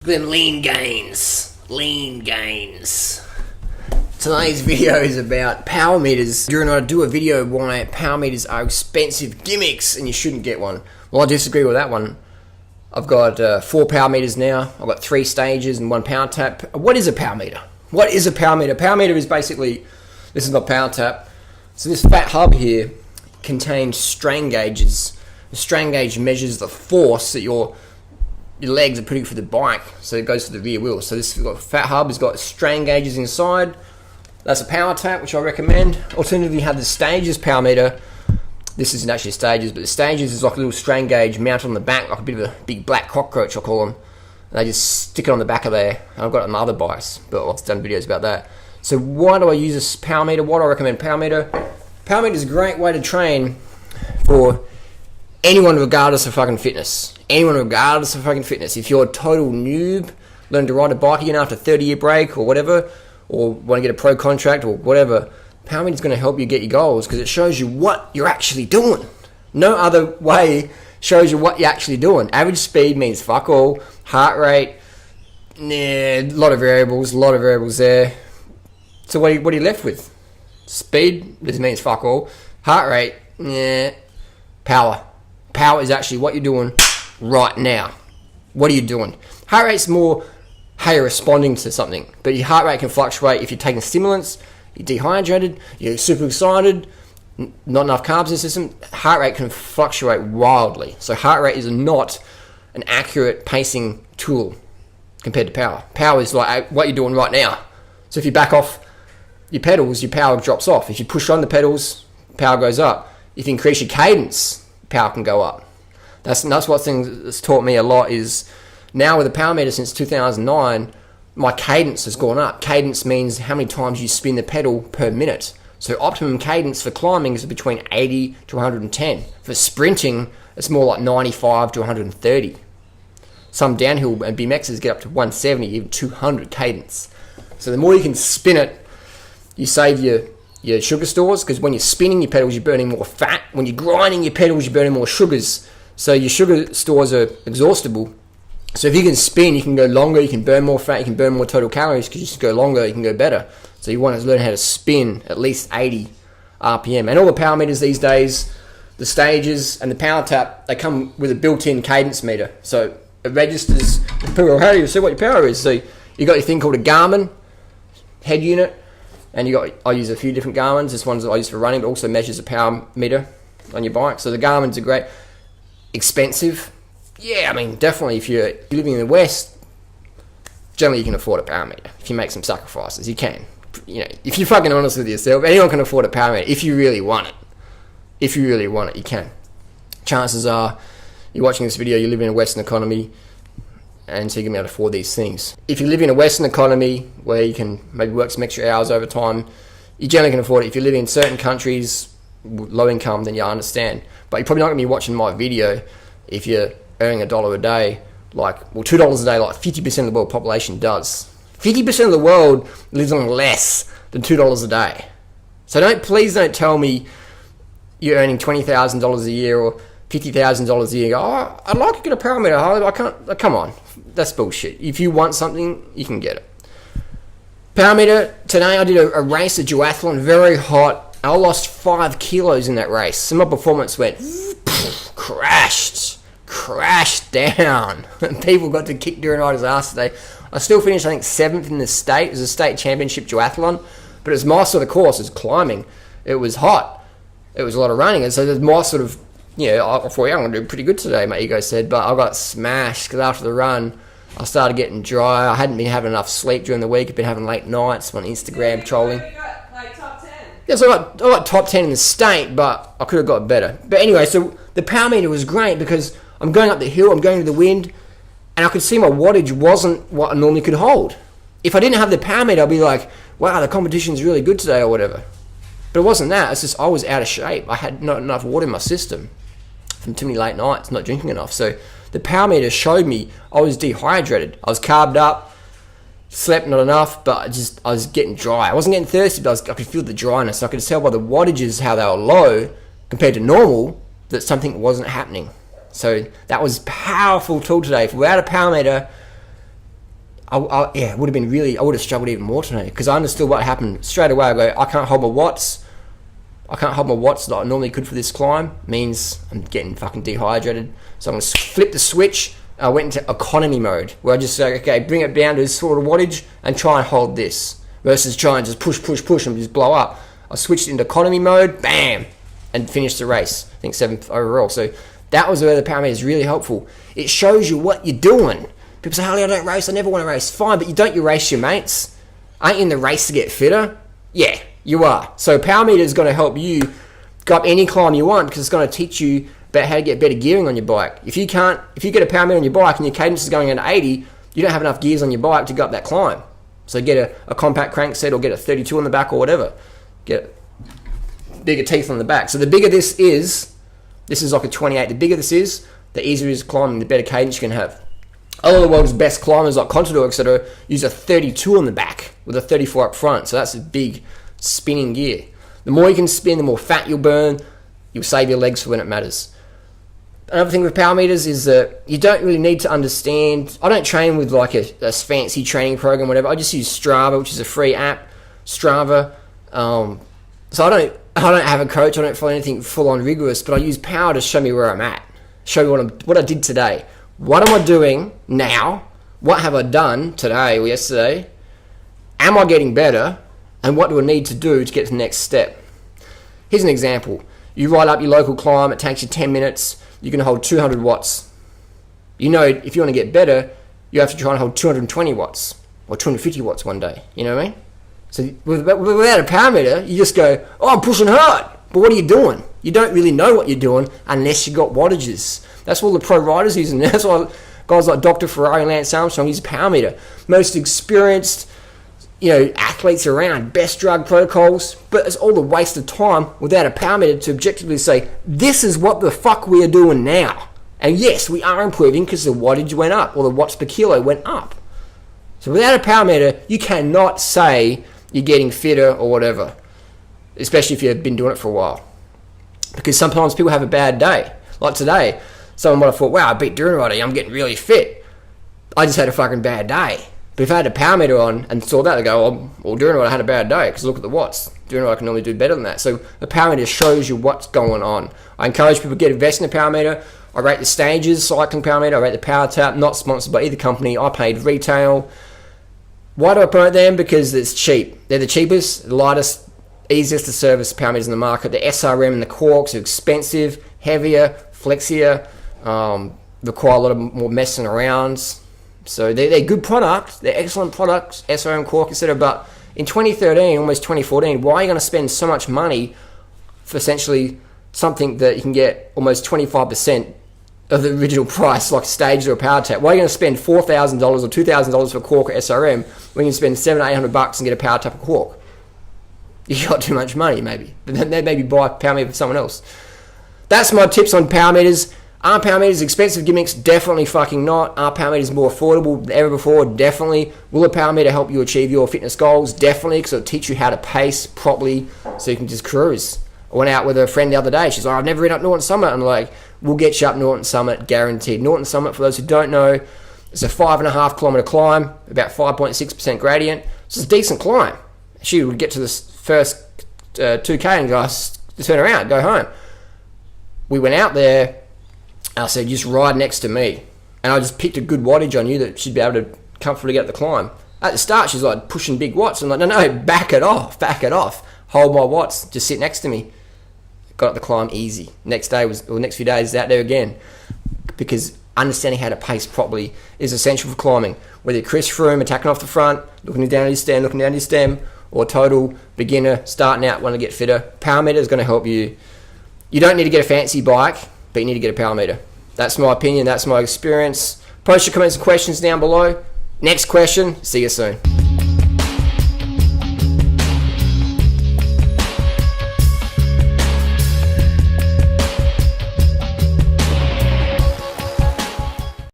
Them lean gains. Today's video is about power meters. You're going to do a video why power meters are expensive gimmicks and you shouldn't get one. Well, I disagree with that one. I've got 4 power meters now. I've got 3 stages and 1 power tap. What is a power meter? What is a power meter? Power meter is basically, this is my power tap. So this fat hub here contains strain gauges. The strain gauge measures the force that your legs are putting for the bike, so it goes to the rear wheel. So this fat hub has got strain gauges inside. That's a power tap, which I recommend. Alternatively, you have the stages power meter. This isn't actually stages, but the stages is like a little strain gauge mounted on the back, like a bit of a big black cockroach, I call them. And they just stick it on the back of there. And I've got it on my other bikes, but I've done videos about that. So why do I use this power meter? Why do I recommend power meter? Power meter is a great way to train for anyone regardless of fucking fitness. Anyone regardless of fucking fitness. If you're a total noob, learn to ride a bike again after a 30-year break or whatever, or want to get a pro contract or whatever, power meter is going to help you get your goals because it shows you what you're actually doing. No other way shows you what you're actually doing. Average speed means fuck all. Heart rate, a lot of variables there. So what are you left with? Speed, this means fuck all. Heart rate, power. Power is actually what you're doing right now. What are you doing? Heart rate's more how you're responding to something, but your heart rate can fluctuate if you're taking stimulants, you're dehydrated, you're super excited, not enough carbs in the system. Heart rate can fluctuate wildly. So heart rate is not an accurate pacing tool compared to power. Power is like what you're doing right now. So if you back off your pedals, your power drops off. If you push on the pedals, power goes up. If you increase your cadence, power can go up. That's what things that's taught me a lot is now with the power meter since 2009, my cadence has gone up. Cadence means how many times you spin the pedal per minute. So optimum cadence for climbing is between 80 to 110. For sprinting, it's more like 95 to 130. Some downhill and BMXs get up to 170, even 200 cadence. So the more you can spin it, you save your sugar stores, because when you're spinning your pedals, you're burning more fat. When you're grinding your pedals, you're burning more sugars. So your sugar stores are exhaustible. So if you can spin, you can go longer, you can burn more fat, you can burn more total calories, because you just go longer, you can go better. So you want to learn how to spin at least 80 RPM. And all the power meters these days, the stages and the power tap, they come with a built-in cadence meter. So it registers, people go, how do you see what your power is? So you got your thing called a Garmin head unit, and I use a few different Garmins. This one's I use for running, but also measures the power meter on your bike. So the Garmin's are great. Expensive? Yeah, I mean, definitely if you're living in the West, generally you can afford a power meter. If you make some sacrifices, you can. You know, if you're fucking honest with yourself, anyone can afford a power meter if you really want it. If you really want it, you can. Chances are, you're watching this video, you live in a Western economy, and so you're going to be able to afford these things. If you live in a Western economy where you can maybe work some extra hours over time, you generally can afford it. If you live in certain countries, low income, then you understand. But you're probably not going to be watching my video if you're earning $1 a day, $2 a day, like 50% of the world population does. 50% of the world lives on less than $2 a day. So please don't tell me you're earning $20,000 a year or $50,000 a year. Oh, I'd like to get a power meter. I can't. Come on, that's bullshit. If you want something, you can get it. Power meter. Today I did a race, a duathlon, very hot. I lost 5 kilos in that race. So my performance went crashed down. People got to kick Duranider's ass today. I still finished, I think, 7th in the state. It was a state championship duathlon, but it was my sort of course. It was climbing. It was hot. It was a lot of running, and so there's my sort of, I thought, I'm going to do pretty good today, my ego said, but I got smashed because after the run, I started getting dry. I hadn't been having enough sleep during the week. I'd been having late nights on Instagram trolling. You got top 10. Yeah, so I got top 10 in the state, but I could have got better. But anyway, so the power meter was great because I'm going up the hill, I'm going to the wind, and I could see my wattage wasn't what I normally could hold. If I didn't have the power meter, I'd be like, wow, the competition's really good today or whatever. But it wasn't that. It's just I was out of shape. I had not enough water in my system from too many late nights, not drinking enough. So the power meter showed me I was dehydrated. I was carved up, Slept not enough, but I was getting dry. I wasn't getting thirsty, but I could feel the dryness. I could tell by the wattages how they were low compared to normal that something wasn't happening. So that was a powerful tool today. If without a power meter, it would have been I would have struggled even more today because I understood what happened straight away. I go, I can't hold my watts. I can't hold my watts like I normally could for this climb. Means I'm getting fucking dehydrated. So I'm going to flip the switch. I went into economy mode where I just say, okay, bring it down to this sort of wattage and try and hold this versus try and just push and just blow up. I switched into economy mode, bam, and finished the race. I think 7th overall. So that was where the power meter is really helpful. It shows you what you're doing. People say, Harley, I don't race. I never want to race. Fine, but you race your mates. Aren't you in the race to get fitter? Yeah, you are. So power meter is going to help you go up any climb you want because it's going to teach you about how to get better gearing on your bike. If you get a power meter on your bike and your cadence is going under 80, you don't have enough gears on your bike to go up that climb. So get a compact crankset or get a 32 on the back or whatever. Get bigger teeth on the back. So the bigger this is like a 28. The bigger this is, the easier it is climbing, the better cadence you can have. A lot of the world's best climbers like Contador, etc., use a 32 on the back with a 34 up front. So that's a big spinning gear. The more you can spin, the more fat you'll burn. You'll save your legs for when it matters. Another thing with power meters is that you don't really need to understand. I don't train with like a fancy training program, whatever. I just use Strava, which is a free app. Strava. So I don't have a coach. I don't follow anything full on rigorous, but I use power to show me where I'm at. Show me what I did today. What am I doing now? What have I done today or yesterday? Am I getting better? And what do I need to do to get to the next step? Here's an example. You ride up your local climb. It takes you 10 minutes. You can hold 200 watts. You know, if you want to get better, you have to try and hold 220 watts or 250 watts one day. You know what I mean? So without a power meter, you just go, oh, I'm pushing hard. But what are you doing? You don't really know what you're doing unless you got wattages. That's what the pro riders use. And that's why guys like Dr. Ferrari and Lance Armstrong use a power meter. Most experienced, athletes around, best drug protocols, but it's all a waste of time without a power meter to objectively say, this is what the fuck we are doing now. And yes, we are improving because the wattage went up or the watts per kilo went up. So without a power meter, you cannot say you're getting fitter or whatever, especially if you've been doing it for a while. Because sometimes people have a bad day. Like today, someone might have thought, wow, I beat Duranrider, I'm getting really fit. I just had a fucking bad day. But if I had a power meter on and saw that, they go, well, Duranrider had a bad day because look at the watts. Duranrider can normally do better than that. So the power meter shows you what's going on. I encourage people to get invested in a power meter. I rate the Stages cycling power meter. I rate the Power Tap, not sponsored by either company. I paid retail. Why do I promote them? Because it's cheap. They're the cheapest, the lightest, easiest to service power meters in the market. The SRM and the Quarks are expensive, heavier, flexier, require a lot of more messing around. So they're good products. They're excellent products, SRM, Quark, etc. But in 2013, almost 2014, why are you going to spend so much money for essentially something that you can get almost 25% of the original price, like Stages or a Power Tap? Why are you going to spend $4,000 or $2,000 for Quark or SRM when you can spend $700-800 and get a Power Tap or Quark? You got too much money, maybe. But then maybe buy a power meter for someone else. That's my tips on power meters. Are power meters expensive gimmicks? Definitely fucking not. Are power meters more affordable than ever before? Definitely. Will a power meter help you achieve your fitness goals? Definitely, because it'll teach you how to pace properly so you can just cruise. I went out with a friend the other day. She's like, I've never been up Norton Summit. I'm like, we'll get you up Norton Summit, guaranteed. Norton Summit, for those who don't know, it's a 5.5 kilometer climb, about 5.6% gradient. So it's a decent climb. She would get to this first 2K and go, turn around, go home. We went out there. I said, just ride next to me. And I just picked a good wattage. I knew that she'd be able to comfortably get up the climb. At the start, she's like pushing big watts. I'm like, no, back it off. Hold my watts. Just sit next to me. Got up the climb easy. Next few days, out there again. Because understanding how to pace properly is essential for climbing. Whether you're Chris Froome, attacking off the front, looking down your stem, or total beginner, starting out, want to get fitter, power meter is going to help you. You don't need to get a fancy bike, but you need to get a power meter. That's my opinion. That's my experience. Post your comments and questions down below. Next question. See you soon.